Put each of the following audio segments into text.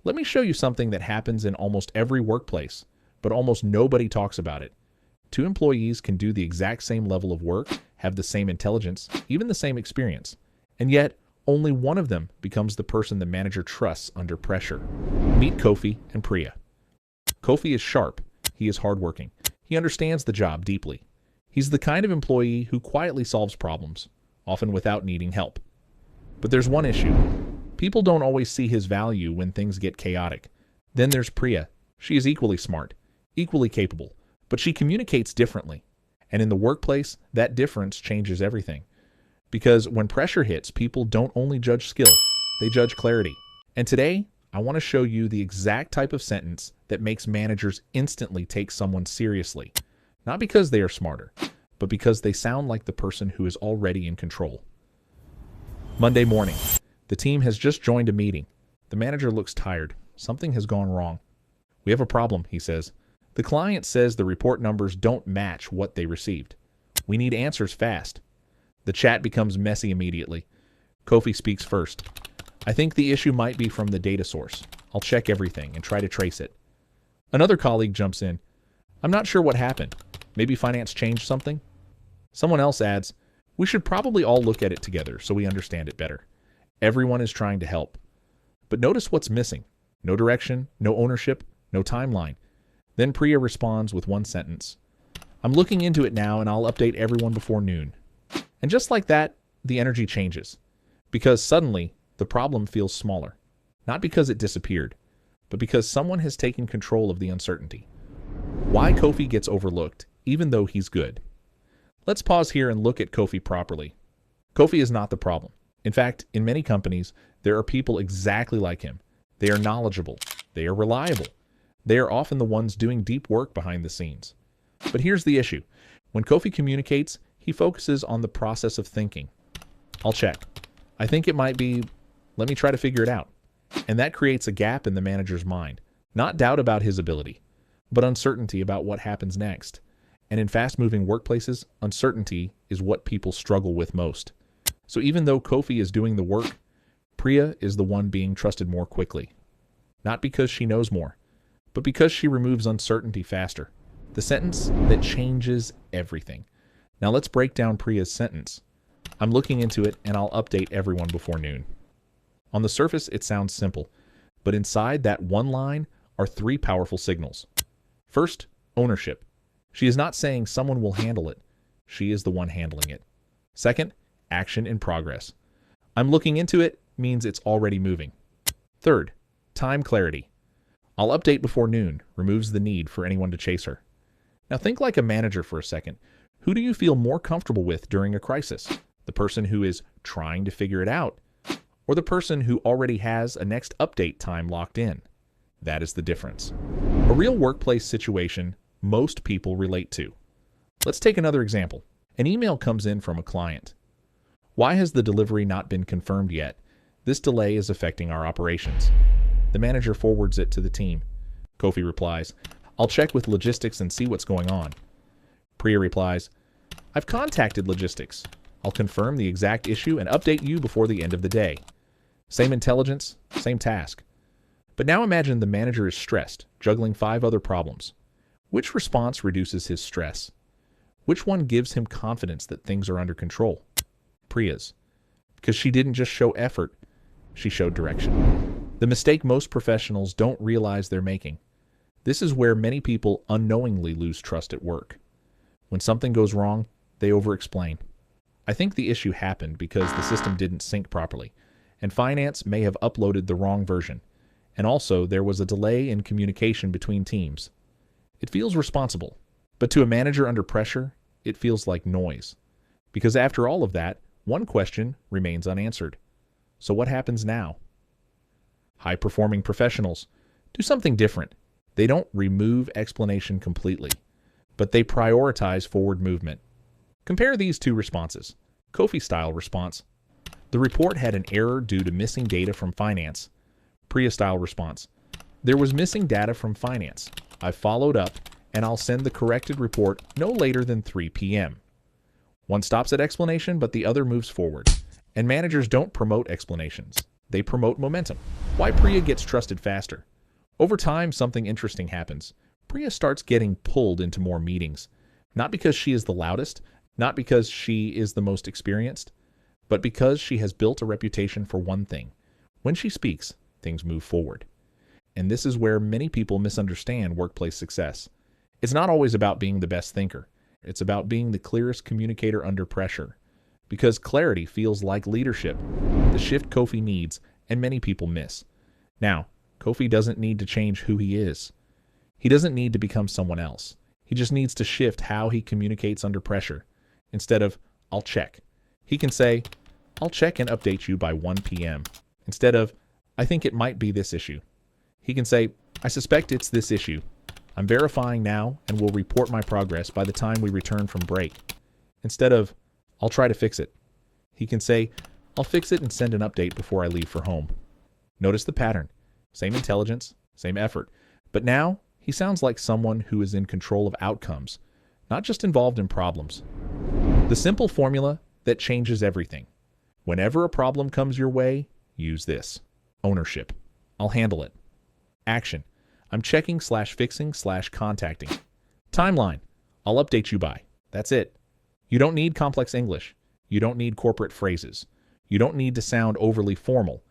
Let me show you something that happens in almost every workplace, but almost nobody talks about it. Two employees can do the exact same level of work, have the same intelligence, even the same experience, and yet only one of them becomes the person the manager trusts under pressure. Meet Kofi and Priya. Kofi is sharp. He is hardworking. He understands the job deeply. He's the kind of employee who quietly solves problems, often without needing help. But there's one issue. People don't always see his value when things get chaotic. Then there's Priya. She is equally smart, equally capable, but she communicates differently. And in the workplace, that difference changes everything. Because when pressure hits, people don't only judge skill, they judge clarity. And today, I want to show you the exact type of sentence that makes managers instantly take someone seriously. Not because they are smarter, but because they sound like the person who is already in control. Monday morning. The team has just joined a meeting. The manager looks tired. Something has gone wrong. We have a problem, he says. The client says the report numbers don't match what they received. We need answers fast. The chat becomes messy immediately. Kofi speaks first. I think the issue might be from the data source. I'll check everything and try to trace it. Another colleague jumps in. I'm not sure what happened. Maybe finance changed something? Someone else adds, we should probably all look at it together so we understand it better. Everyone is trying to help. But notice what's missing. No direction, no ownership, no timeline. Then Priya responds with one sentence. I'm looking into it now and I'll update everyone before noon. And just like that, the energy changes. Because suddenly, the problem feels smaller. Not because it disappeared, but because someone has taken control of the uncertainty. Why Kofi gets overlooked, even though he's good. Let's pause here and look at Kofi properly. Kofi is not the problem. In fact, in many companies, there are people exactly like him. They are knowledgeable. They are reliable. They are often the ones doing deep work behind the scenes. But here's the issue. When Kofi communicates, he focuses on the process of thinking. I'll check. I think it might be, let me try to figure it out. And that creates a gap in the manager's mind. Not doubt about his ability, but uncertainty about what happens next. And in fast-moving workplaces, uncertainty is what people struggle with most. So even though Kofi is doing the work, Priya is the one being trusted more quickly. Not because she knows more, but because she removes uncertainty faster. The sentence that changes everything. Now let's break down Priya's sentence. I'm looking into it and I'll update everyone before noon. On the surface, it sounds simple, but inside that one line are three powerful signals. First, ownership. She is not saying someone will handle it. She is the one handling it. Second, action in progress. I'm looking into it means it's already moving. Third, time clarity. I'll update before noon removes the need for anyone to chase her. Now think like a manager for a second. Who do you feel more comfortable with during a crisis? The person who is trying to figure it out, or the person who already has a next update time locked in? That is the difference. A real workplace situation most people relate to. Let's take another example. An email comes in from a client. Why has the delivery not been confirmed yet? This delay is affecting our operations. The manager forwards it to the team. Kofi replies, I'll check with logistics and see what's going on. Priya replies, I've contacted logistics. I'll confirm the exact issue and update you before the end of the day. Same intelligence, same task. But now imagine the manager is stressed, juggling 5 other problems. Which response reduces his stress? Which one gives him confidence that things are under control? Priya's. Because she didn't just show effort, she showed direction. The mistake most professionals don't realize they're making. This is where many people unknowingly lose trust at work. When something goes wrong, they over-explain. I think the issue happened because the system didn't sync properly, and finance may have uploaded the wrong version. And also, there was a delay in communication between teams. It feels responsible, but to a manager under pressure, it feels like noise. Because after all of that, one question remains unanswered. So what happens now? High-performing professionals do something different. They don't remove explanation completely, but they prioritize forward movement. Compare these two responses. Kofi-style response. The report had an error due to missing data from finance. Priya-style response. There was missing data from finance. I followed up, and I'll send the corrected report no later than 3 p.m. One stops at explanation, but the other moves forward. And managers don't promote explanations. They promote momentum. Why Priya gets trusted faster. Over time, something interesting happens. Priya starts getting pulled into more meetings. Not because she is the loudest, not because she is the most experienced, but because she has built a reputation for one thing. When she speaks, things move forward. And this is where many people misunderstand workplace success. It's not always about being the best thinker. It's about being the clearest communicator under pressure. Because clarity feels like leadership, the shift Kofi needs, and many people miss. Now, Kofi doesn't need to change who he is. He doesn't need to become someone else. He just needs to shift how he communicates under pressure. Instead of, I'll check, he can say, I'll check and update you by 1 p.m. Instead of, I think it might be this issue. He can say, I suspect it's this issue. I'm verifying now and will report my progress by the time we return from break. Instead of, I'll try to fix it. He can say, I'll fix it and send an update before I leave for home. Notice the pattern. Same intelligence, same effort. But now, he sounds like someone who is in control of outcomes, not just involved in problems. The simple formula that changes everything. Whenever a problem comes your way, use this. Ownership. I'll handle it. Action. I'm checking/fixing/contacting. Timeline. I'll update you by. That's it. You don't need complex English. You don't need corporate phrases. You don't need to sound overly formal.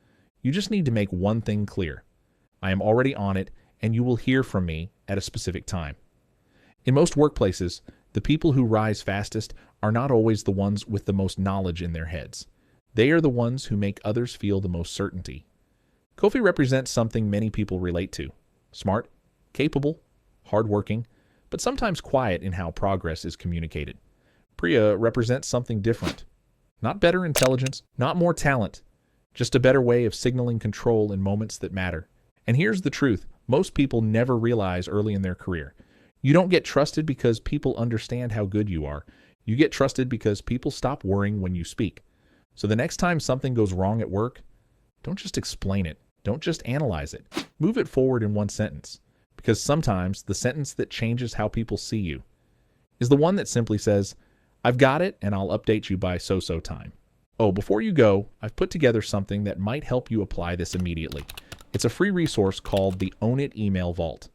You just need to make one thing clear. I am already on it, and you will hear from me at a specific time. In most workplaces, the people who rise fastest are not always the ones with the most knowledge in their heads. They are the ones who make others feel the most certainty. Kofi represents something many people relate to. Smart, capable, hardworking, but sometimes quiet in how progress is communicated. Priya represents something different. Not better intelligence, not more talent, just a better way of signaling control in moments that matter. And here's the truth. Most people never realize early in their career. You don't get trusted because people understand how good you are. You get trusted because people stop worrying when you speak. So the next time something goes wrong at work, don't just explain it. Don't just analyze it. Move it forward in one sentence. Because sometimes the sentence that changes how people see you is the one that simply says, I've got it and I'll update you by so-so time. Oh, before you go, I've put together something that might help you apply this immediately. It's a free resource called the Own It Email Vault.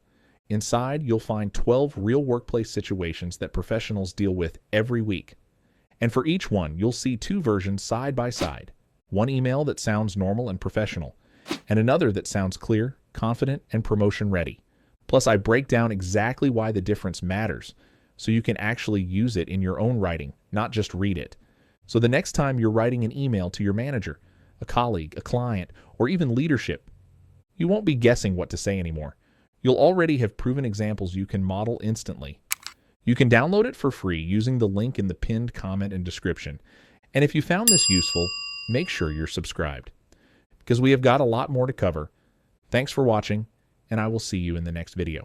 Inside, you'll find 12 real workplace situations that professionals deal with every week. And for each one, you'll see 2 versions side by side. One email that sounds normal and professional, and another that sounds clear, confident, and promotion ready. Plus, I break down exactly why the difference matters, so you can actually use it in your own writing, not just read it. So the next time you're writing an email to your manager, a colleague, a client, or even leadership, you won't be guessing what to say anymore. You'll already have proven examples you can model instantly. You can download it for free using the link in the pinned comment and description. And if you found this useful, make sure you're subscribed, because we have got a lot more to cover. Thanks for watching, and I will see you in the next video.